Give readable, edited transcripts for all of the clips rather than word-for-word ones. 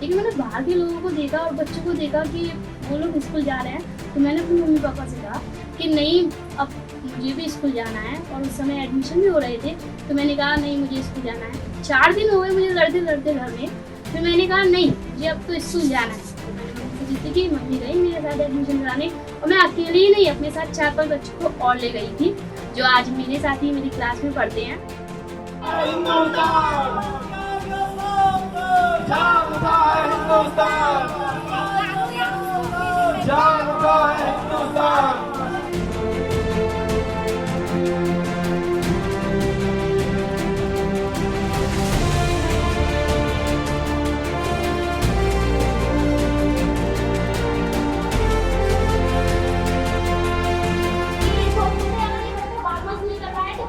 लेकिन मैंने बाहर के लोगों को देखा और बच्चों को देखा कि वो लोग स्कूल जा रहे हैं, तो मैंने अपने मम्मी पापा से कहा कि नहीं, अब मुझे भी स्कूल जाना है। और उस समय एडमिशन भी हो रहे थे, तो मैंने कहा नहीं, मुझे स्कूल जाना है। 4 दिन हो गए मुझे लड़ते लड़ते घर में, फिर मैंने कहा नहीं, मुझे अब तो स्कूल जाना है। तो मैंने मम्मी से जिद्द की, मम्मी गई मेरे साथ एडमिशन कराने, और मैं अकेले ही नहीं, अपने साथ 4-5 बच्चों को और ले गई थी, जो आज मेरे साथ ही मेरी क्लास में पढ़ते हैं।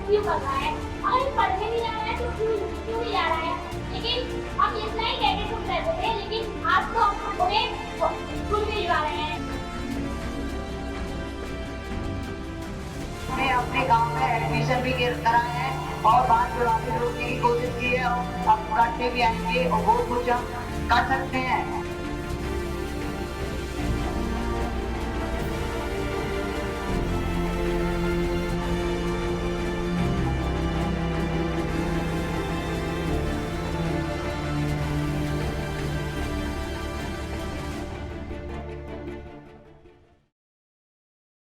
क्यों कर रहा है? अगर पढ़ने नहीं जा रहा है तो क्यों नहीं जा रहा है? लेकिन हम इतना ही कहते सुन रहे थे, लेकिन आज तो हमें स्कूल भिजवा रहे हैं। हमने अपने गांव में एडमिशन भी कराए हैं और बात जुड़ाने रोकने की कोशिश की है, और अब करते भी आएंगे और बहुत कुछ हम कर सकते हैं।